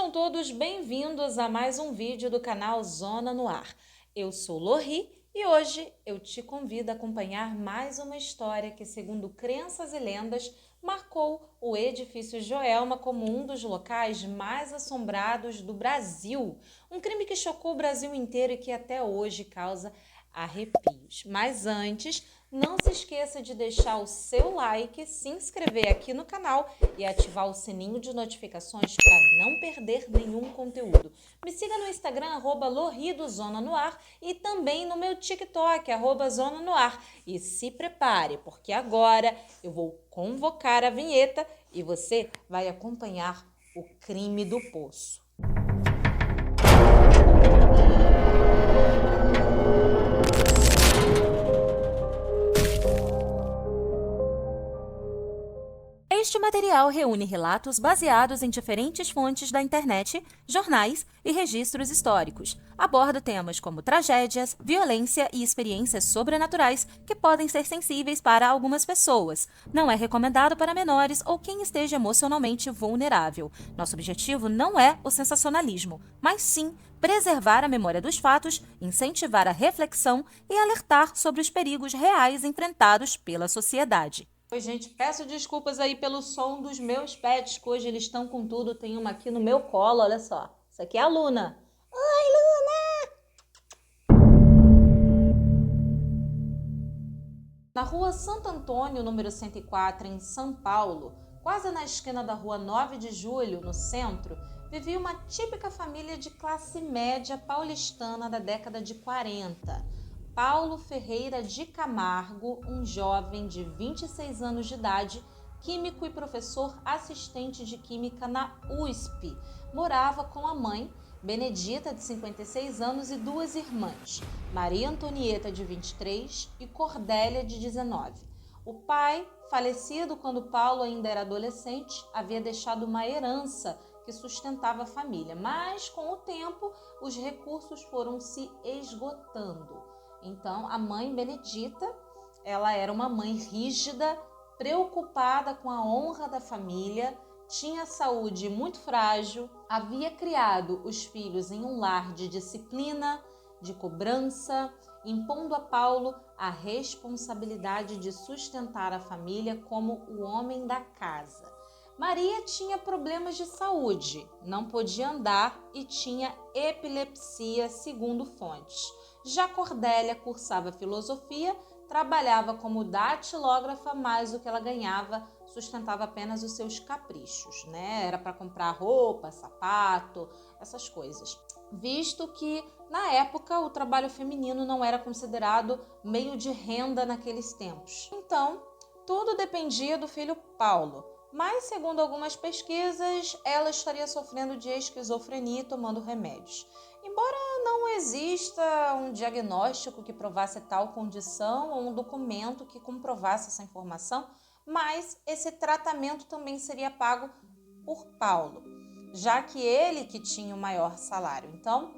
Sejam todos bem-vindos a mais um vídeo do canal Zona no Ar. Eu sou Lorri e hoje eu te convido a acompanhar mais uma história que, segundo crenças e lendas, marcou o Edifício Joelma como um dos locais mais assombrados do Brasil. Um crime que chocou o Brasil inteiro e que até hoje causa arrepios. Mas antes, não se esqueça de deixar o seu like, se inscrever aqui no canal e ativar o sininho de notificações para não perder nenhum conteúdo. Me siga no Instagram, @LorriDoZonaNoAr, e também no meu TikTok, @ZonaNoAr. E se prepare, porque agora eu vou convocar a vinheta e você vai acompanhar o crime do poço. Este material reúne relatos baseados em diferentes fontes da internet, jornais e registros históricos. Aborda temas como tragédias, violência e experiências sobrenaturais que podem ser sensíveis para algumas pessoas. Não é recomendado para menores ou quem esteja emocionalmente vulnerável. Nosso objetivo não é o sensacionalismo, mas sim preservar a memória dos fatos, incentivar a reflexão e alertar sobre os perigos reais enfrentados pela sociedade. Oi, gente, peço desculpas aí pelo som dos meus pets, que hoje eles estão com tudo. Tem uma aqui no meu colo, olha só. Isso aqui é a Luna. Oi, Luna! Na rua Santo Antônio, número 104, em São Paulo, quase na esquina da rua 9 de Julho, no centro, vivia uma típica família de classe média paulistana da década de 40. Paulo Ferreira de Camargo, um jovem de 26 anos de idade, químico e professor assistente de química na USP, morava com a mãe, Benedita, de 56 anos, e duas irmãs, Maria Antonieta, de 23, e Cordélia, de 19. O pai, falecido quando Paulo ainda era adolescente, havia deixado uma herança que sustentava a família, mas com o tempo os recursos foram se esgotando. Então, a mãe Benedita, ela era uma mãe rígida, preocupada com a honra da família, tinha saúde muito frágil, havia criado os filhos em um lar de disciplina, de cobrança, impondo a Paulo a responsabilidade de sustentar a família como o homem da casa. Maria tinha problemas de saúde, não podia andar e tinha epilepsia, segundo fontes. Já Cordélia cursava filosofia, trabalhava como datilógrafa, mas o que ela ganhava sustentava apenas os seus caprichos, né? Era para comprar roupa, sapato, essas coisas. Visto que, na época, o trabalho feminino não era considerado meio de renda naqueles tempos. Então, tudo dependia do filho Paulo. Mas, segundo algumas pesquisas, ela estaria sofrendo de esquizofrenia e tomando remédios. Embora não exista um diagnóstico que provasse tal condição ou um documento que comprovasse essa informação, mas esse tratamento também seria pago por Paulo, já que ele que tinha o maior salário. Então,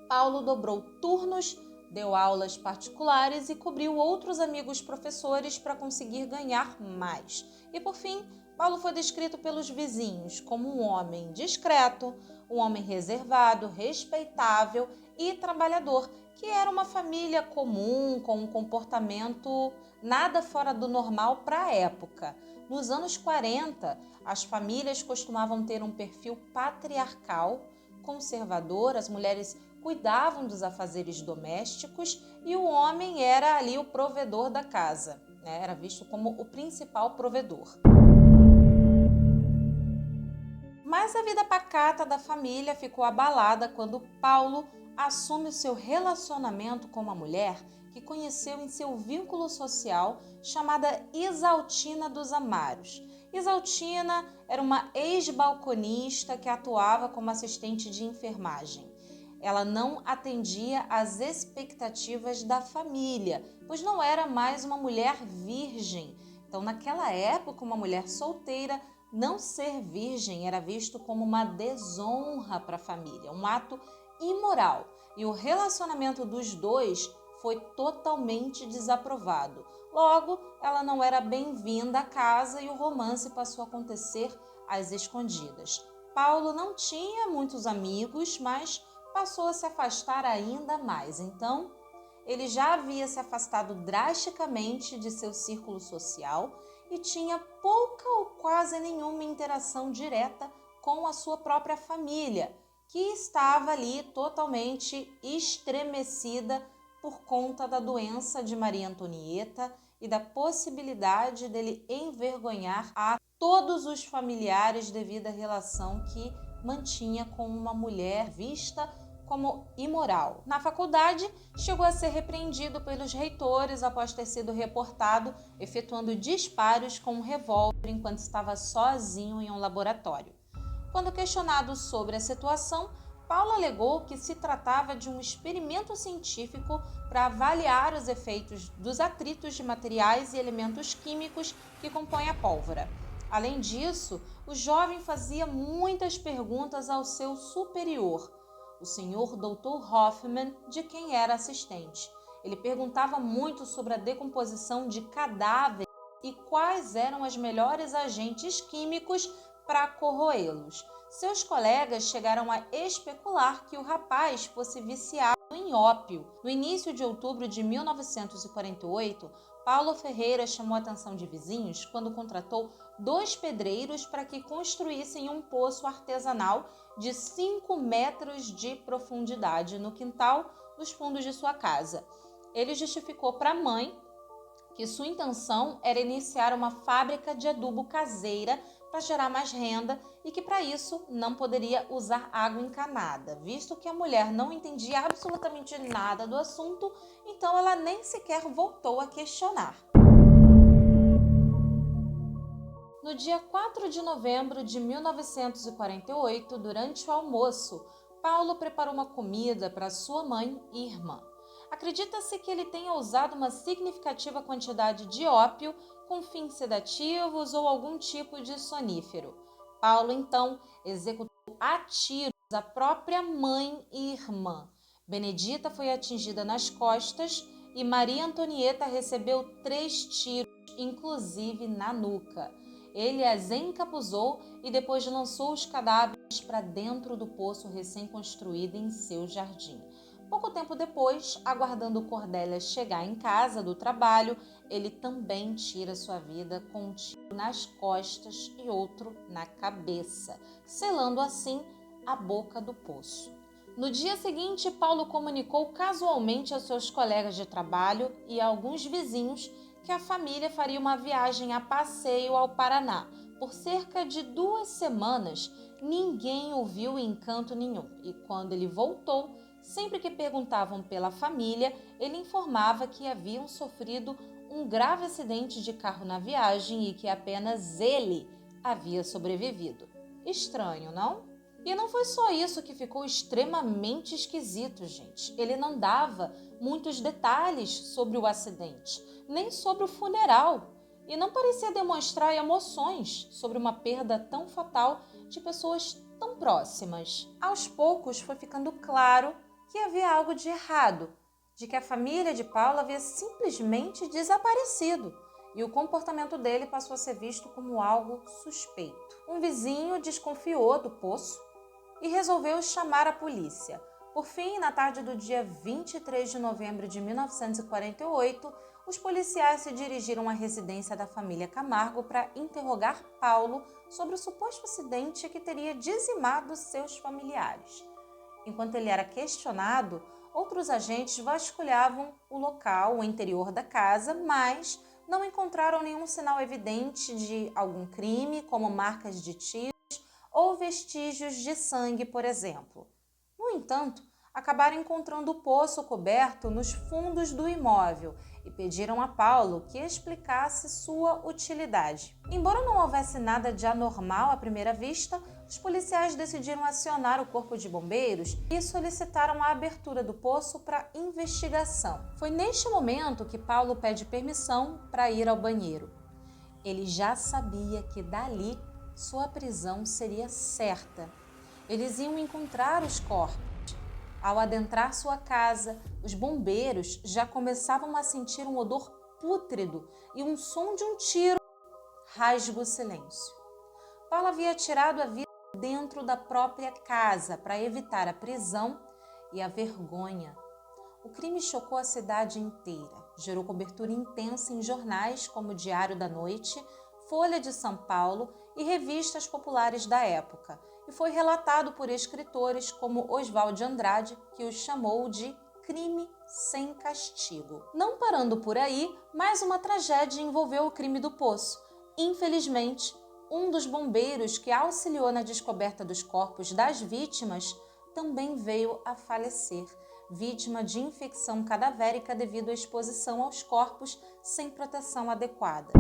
Paulo dobrou turnos, deu aulas particulares e cobriu outros amigos professores para conseguir ganhar mais. E por fim, Paulo foi descrito pelos vizinhos como um homem discreto, um homem reservado, respeitável e trabalhador, que era uma família comum, com um comportamento nada fora do normal para a época. Nos anos 40, as famílias costumavam ter um perfil patriarcal, conservador, as mulheres cuidavam dos afazeres domésticos e o homem era ali o provedor da casa, né? Era visto como o principal provedor. Mas a vida pacata da família ficou abalada quando Paulo assume o seu relacionamento com uma mulher que conheceu em seu vínculo social, chamada Isaltina dos Amários. Isaltina era uma ex-balconista que atuava como assistente de enfermagem. Ela não atendia às expectativas da família, pois não era mais uma mulher virgem. Então, naquela época, uma mulher solteira não ser virgem era visto como uma desonra para a família, um ato imoral. E o relacionamento dos dois foi totalmente desaprovado. Logo, ela não era bem-vinda à casa e o romance passou a acontecer às escondidas. Paulo não tinha muitos amigos, mas passou a se afastar ainda mais. Então, ele já havia se afastado drasticamente de seu círculo social e tinha pouca ou quase nenhuma interação direta com a sua própria família, que estava ali totalmente estremecida por conta da doença de Maria Antonieta e da possibilidade dele envergonhar a todos os familiares devido à relação que mantinha com uma mulher vista como imoral. Na faculdade, chegou a ser repreendido pelos reitores após ter sido reportado efetuando disparos com um revólver enquanto estava sozinho em um laboratório. Quando questionado sobre a situação, Paulo alegou que se tratava de um experimento científico para avaliar os efeitos dos atritos de materiais e elementos químicos que compõem a pólvora. Além disso, o jovem fazia muitas perguntas ao seu superior, o senhor Dr. Hoffman, de quem era assistente. Ele perguntava muito sobre a decomposição de cadáveres e quais eram os melhores agentes químicos para corroê-los. Seus colegas chegaram a especular que o rapaz fosse viciado em ópio. No início de outubro de 1948, Paulo Ferreira chamou a atenção de vizinhos quando contratou 2 pedreiros para que construíssem um poço artesanal de 5 metros de profundidade no quintal dos fundos de sua casa. Ele justificou para a mãe que sua intenção era iniciar uma fábrica de adubo caseira para gerar mais renda e que para isso não poderia usar água encanada, visto que a mulher não entendia absolutamente nada do assunto, então ela nem sequer voltou a questionar. No dia 4 de novembro de 1948, durante o almoço, Paulo preparou uma comida para sua mãe e irmã. Acredita-se que ele tenha usado uma significativa quantidade de ópio com fins sedativos ou algum tipo de sonífero. Paulo, então, executou a tiros a própria mãe e irmã. Benedita foi atingida nas costas e Maria Antonieta recebeu 3 tiros, inclusive na nuca. Ele as encapuzou e depois lançou os cadáveres para dentro do poço recém-construído em seu jardim. Pouco tempo depois, aguardando Cordélia chegar em casa do trabalho, ele também tira sua vida com um tiro nas costas e outro na cabeça, selando assim a boca do poço. No dia seguinte, Paulo comunicou casualmente aos seus colegas de trabalho e a alguns vizinhos que a família faria uma viagem a passeio ao Paraná. Por cerca de 2 semanas, ninguém o viu em canto nenhum, e quando ele voltou, sempre que perguntavam pela família, ele informava que haviam sofrido um grave acidente de carro na viagem e que apenas ele havia sobrevivido. Estranho, não? E não foi só isso que ficou extremamente esquisito, gente. Ele não dava muitos detalhes sobre o acidente, nem sobre o funeral, e não parecia demonstrar emoções sobre uma perda tão fatal de pessoas tão próximas. Aos poucos foi ficando claro que havia algo de errado, de que a família de Paulo havia simplesmente desaparecido e o comportamento dele passou a ser visto como algo suspeito. Um vizinho desconfiou do poço e resolveu chamar a polícia. Por fim, na tarde do dia 23 de novembro de 1948, os policiais se dirigiram à residência da família Camargo para interrogar Paulo sobre o suposto acidente que teria dizimado seus familiares. Enquanto ele era questionado, outros agentes vasculhavam o local, o interior da casa, mas não encontraram nenhum sinal evidente de algum crime, como marcas de tiros ou vestígios de sangue, por exemplo. No entanto, acabaram encontrando o poço coberto nos fundos do imóvel e pediram a Paulo que explicasse sua utilidade. Embora não houvesse nada de anormal à primeira vista, os policiais decidiram acionar o corpo de bombeiros e solicitaram a abertura do poço para investigação. Foi neste momento que Paulo pede permissão para ir ao banheiro. Ele já sabia que dali sua prisão seria certa. Eles iam encontrar os corpos. Ao adentrar sua casa, os bombeiros já começavam a sentir um odor pútrido e um som de um tiro rasga o silêncio. Paulo havia tirado a vida dentro da própria casa para evitar a prisão e a vergonha. O crime chocou a cidade inteira, gerou cobertura intensa em jornais como o Diário da Noite, Folha de São Paulo e revistas populares da época, e foi relatado por escritores como Oswald de Andrade, que o chamou de crime sem castigo. Não parando por aí, mais uma tragédia envolveu o crime do Poço. Infelizmente, um dos bombeiros que auxiliou na descoberta dos corpos das vítimas também veio a falecer, vítima de infecção cadavérica devido à exposição aos corpos sem proteção adequada.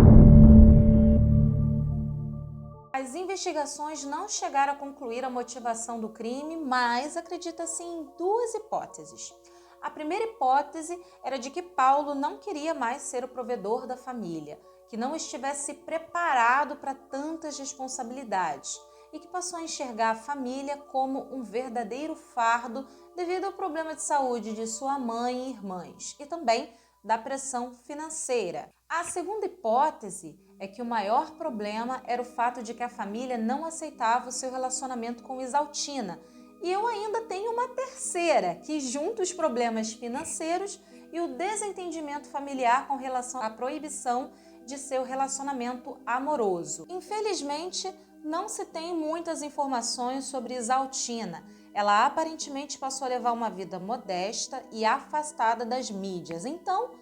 As investigações não chegaram a concluir a motivação do crime, mas acredita-se em duas hipóteses. A primeira hipótese era de que Paulo não queria mais ser o provedor da família, que não estivesse preparado para tantas responsabilidades e que passou a enxergar a família como um verdadeiro fardo devido ao problema de saúde de sua mãe e irmãs e também da pressão financeira. A segunda hipótese é que o maior problema era o fato de que a família não aceitava o seu relacionamento com Isaltina. E eu ainda tenho uma terceira, que junta os problemas financeiros e o desentendimento familiar com relação à proibição de seu relacionamento amoroso. Infelizmente, não se tem muitas informações sobre Isaltina. Ela aparentemente passou a levar uma vida modesta e afastada das mídias, então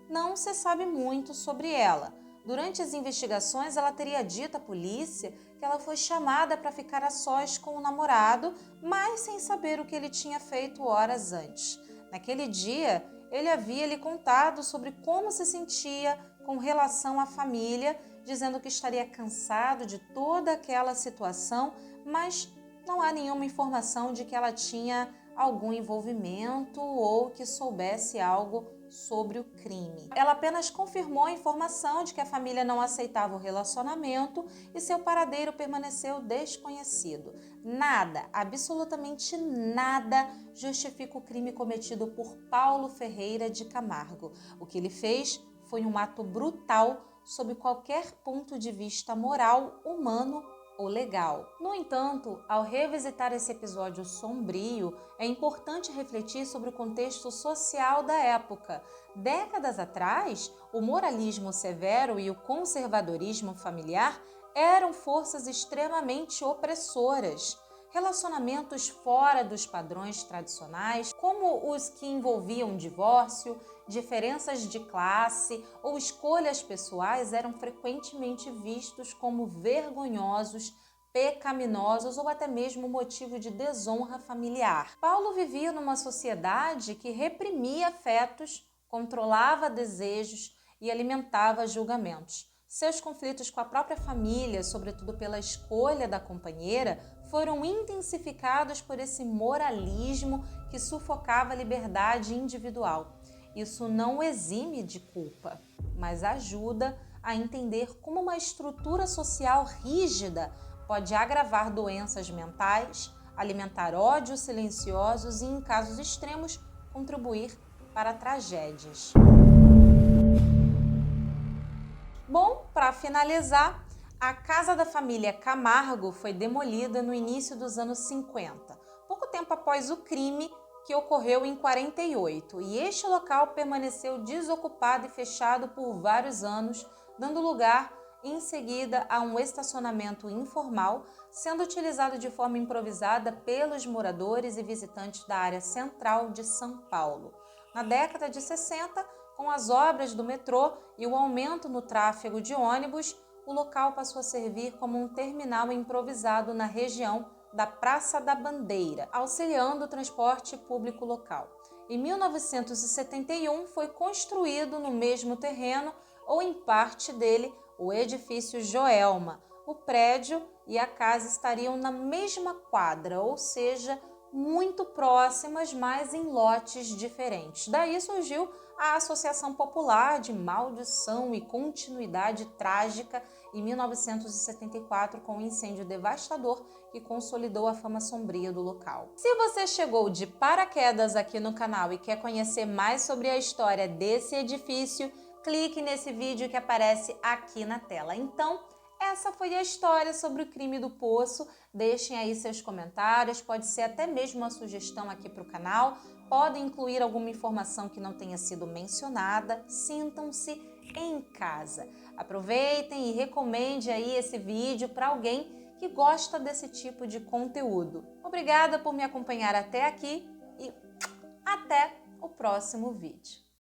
não se sabe muito sobre ela. Durante as investigações, ela teria dito à polícia que ela foi chamada para ficar a sós com o namorado, mas sem saber o que ele tinha feito horas antes. Naquele dia, ele havia lhe contado sobre como se sentia com relação à família, dizendo que estaria cansado de toda aquela situação, mas não há nenhuma informação de que ela tinha algum envolvimento ou que soubesse algo sobre o crime. Ela apenas confirmou a informação de que a família não aceitava o relacionamento e seu paradeiro permaneceu desconhecido. Nada, absolutamente nada, justifica o crime cometido por Paulo Ferreira de Camargo. O que ele fez foi um ato brutal sob qualquer ponto de vista moral, humano ou legal. No entanto, ao revisitar esse episódio sombrio, é importante refletir sobre o contexto social da época. Décadas atrás, o moralismo severo e o conservadorismo familiar eram forças extremamente opressoras. Relacionamentos fora dos padrões tradicionais, como os que envolviam divórcio, diferenças de classe ou escolhas pessoais, eram frequentemente vistos como vergonhosos, pecaminosos ou até mesmo motivo de desonra familiar. Paulo vivia numa sociedade que reprimia afetos, controlava desejos e alimentava julgamentos. Seus conflitos com a própria família, sobretudo pela escolha da companheira, foram intensificados por esse moralismo que sufocava a liberdade individual. Isso não o exime de culpa, mas ajuda a entender como uma estrutura social rígida pode agravar doenças mentais, alimentar ódios silenciosos e, em casos extremos, contribuir para tragédias. Bom, para finalizar, a casa da família Camargo foi demolida no início dos anos 50, pouco tempo após o crime que ocorreu em 48, e este local permaneceu desocupado e fechado por vários anos, dando lugar em seguida a um estacionamento informal, sendo utilizado de forma improvisada pelos moradores e visitantes da área central de São Paulo. Na década de 60, com as obras do metrô e o aumento no tráfego de ônibus, o local passou a servir como um terminal improvisado na região da Praça da Bandeira, auxiliando o transporte público local. Em 1971, foi construído no mesmo terreno, ou em parte dele, o edifício Joelma. O prédio e a casa estariam na mesma quadra, ou seja, muito próximas, mas em lotes diferentes. Daí surgiu a Associação Popular de Maldição e Continuidade Trágica em 1974, com um incêndio devastador que consolidou a fama sombria do local. Se você chegou de paraquedas aqui no canal e quer conhecer mais sobre a história desse edifício, clique nesse vídeo que aparece aqui na tela. Então, Essa foi a história sobre o crime do poço. Deixem aí seus comentários, pode ser até mesmo uma sugestão aqui para o canal. Podem incluir alguma informação que não tenha sido mencionada. Sintam-se em casa. Aproveitem e recomende aí esse vídeo para alguém que gosta desse tipo de conteúdo. Obrigada por me acompanhar até aqui e até o próximo vídeo.